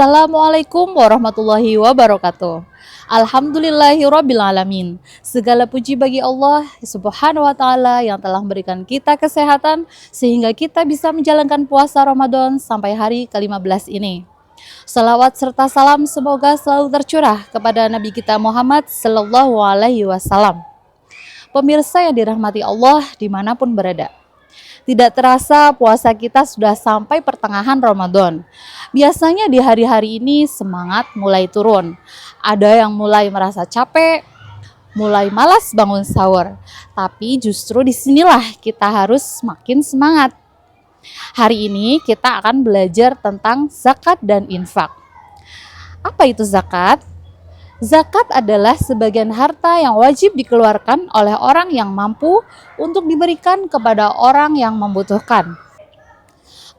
Assalamualaikum warahmatullahi wabarakatuh. Alhamdulillahirrabbilalamin. Segala puji bagi Allah subhanahu wa ta'ala yang telah memberikan kita kesehatan sehingga kita bisa menjalankan puasa Ramadan sampai hari ke-15 ini. Salawat serta salam semoga selalu tercurah kepada Nabi kita Muhammad Sallallahu Alaihi Wasallam. Pemirsa yang dirahmati Allah dimanapun berada, tidak terasa puasa kita sudah sampai pertengahan Ramadan. Biasanya di hari-hari ini semangat mulai turun. Ada yang mulai merasa capek, mulai malas bangun sahur. Tapi justru disinilah kita harus makin semangat. Hari ini kita akan belajar tentang zakat dan infak. Apa itu zakat? Zakat adalah sebagian harta yang wajib dikeluarkan oleh orang yang mampu untuk diberikan kepada orang yang membutuhkan.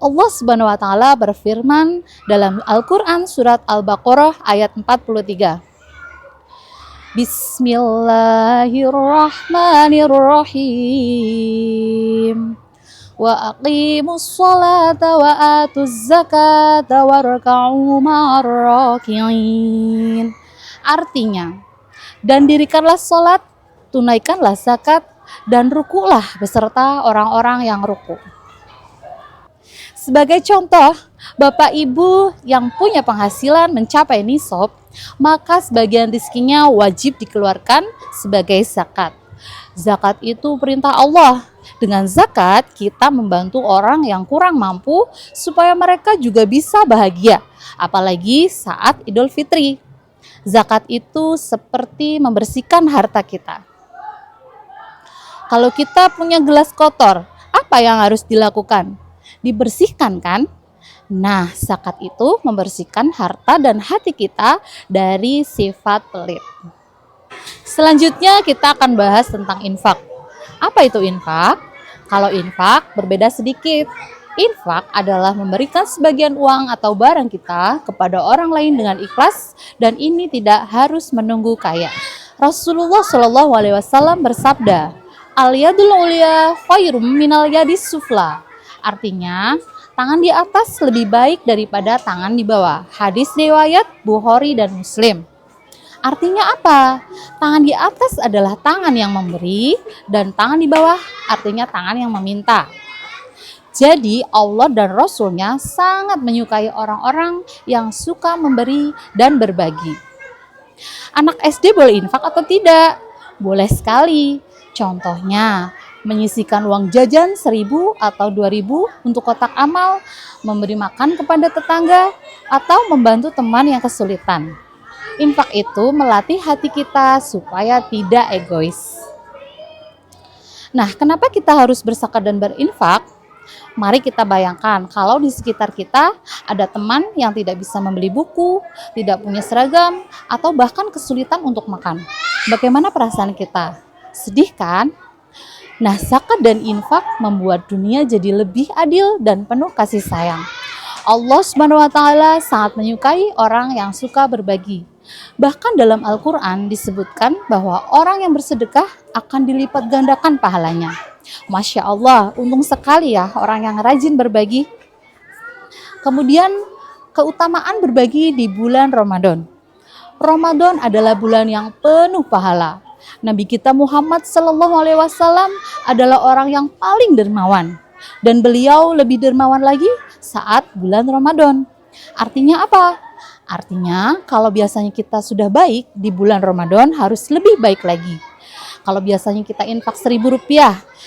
Allah Subhanahu wa taala berfirman dalam Al-Qur'an surat Al-Baqarah ayat 43. Bismillahirrahmanirrahim. Wa aqimus sholata wa atuz zakata warka'u ma'ar raki'in. Artinya, dan dirikanlah sholat, tunaikanlah zakat, dan rukulah beserta orang-orang yang ruku. Sebagai contoh, Bapak Ibu yang punya penghasilan mencapai nisab, maka sebagian rezekinya wajib dikeluarkan sebagai zakat. Zakat itu perintah Allah. Dengan zakat, kita membantu orang yang kurang mampu supaya mereka juga bisa bahagia, apalagi saat Idul Fitri. Zakat itu seperti membersihkan harta kita. Kalau kita punya gelas kotor, apa yang harus dilakukan? Dibersihkan kan? Nah, zakat itu membersihkan harta dan hati kita dari sifat pelit. Selanjutnya kita akan bahas tentang infak. Apa itu infak? Kalau infak berbeda sedikit. Infak adalah memberikan sebagian uang atau barang kita kepada orang lain dengan ikhlas, dan ini tidak harus menunggu kaya. Rasulullah Shallallahu Alaihi Wasallam bersabda, "Al-yadul ulya khairum minal yadis sufla." Artinya, tangan di atas lebih baik daripada tangan di bawah. Hadis riwayat Bukhari dan Muslim. Artinya apa? Tangan di atas adalah tangan yang memberi, dan tangan di bawah artinya tangan yang meminta. Jadi Allah dan Rasulnya sangat menyukai orang-orang yang suka memberi dan berbagi. Anak SD boleh infak atau tidak? Boleh sekali. Contohnya, menyisihkan uang jajan 1.000 atau 2.000 untuk kotak amal, memberi makan kepada tetangga, atau membantu teman yang kesulitan. Infak itu melatih hati kita supaya tidak egois. Nah, kenapa kita harus berzakat dan berinfak? Mari kita bayangkan kalau di sekitar kita ada teman yang tidak bisa membeli buku, tidak punya seragam, atau bahkan kesulitan untuk makan. Bagaimana perasaan kita? Sedih kan? Nah, zakat dan infak membuat dunia jadi lebih adil dan penuh kasih sayang. Allah Subhanahu wa taala sangat menyukai orang yang suka berbagi. Bahkan dalam Al-Quran disebutkan bahwa orang yang bersedekah akan dilipat gandakan pahalanya. Masya Allah, untung sekali ya orang yang rajin berbagi. Kemudian keutamaan berbagi di bulan Ramadan. Ramadan adalah bulan yang penuh pahala. Nabi kita Muhammad Sallallahu Alaihi Wasallam adalah orang yang paling dermawan, dan beliau lebih dermawan lagi saat bulan Ramadan. Artinya apa? Artinya kalau biasanya kita sudah baik, di bulan Ramadan harus lebih baik lagi. Kalau biasanya kita infak Rp1.000,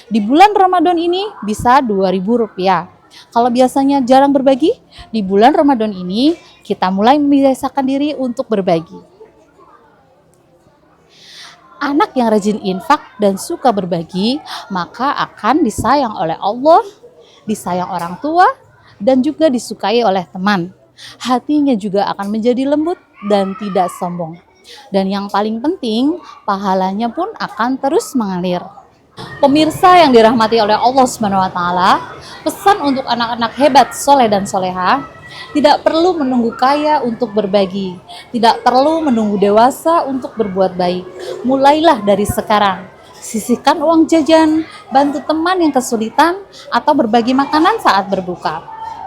di bulan Ramadan ini bisa Rp2.000. Kalau biasanya jarang berbagi, di bulan Ramadan ini kita mulai membiasakan diri untuk berbagi. Anak yang rajin infak dan suka berbagi, maka akan disayang oleh Allah, disayang orang tua, dan juga disukai oleh teman. Hatinya juga akan menjadi lembut dan tidak sombong. Dan yang paling penting, pahalanya pun akan terus mengalir. Pemirsa yang dirahmati oleh Allah Subhanahu wa taala, pesan untuk anak-anak hebat, soleh dan soleha, tidak perlu menunggu kaya untuk berbagi, tidak perlu menunggu dewasa untuk berbuat baik. Mulailah dari sekarang. Sisihkan uang jajan, bantu teman yang kesulitan, atau berbagi makanan saat berbuka.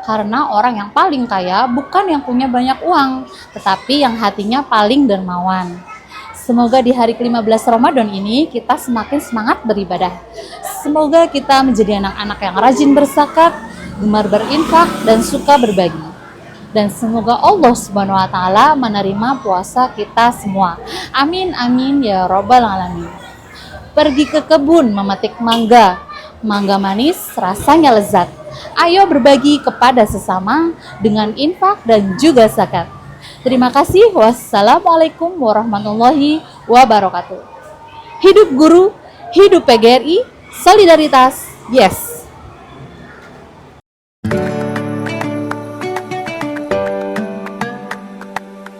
Karena orang yang paling kaya bukan yang punya banyak uang, tetapi yang hatinya paling dermawan. Semoga di hari ke-15 Ramadan ini kita semakin semangat beribadah. Semoga kita menjadi anak-anak yang rajin berzakat, gemar berinfak, dan suka berbagi. Dan semoga Allah Subhanahu wa taala menerima puasa kita semua. Amin amin ya robbal alamin. Pergi ke kebun memetik mangga. Mangga manis rasanya lezat. Ayo berbagi kepada sesama dengan infak dan juga zakat. Terima kasih. Wassalamualaikum warahmatullahi wabarakatuh. Hidup guru, hidup PGRI, solidaritas, yes.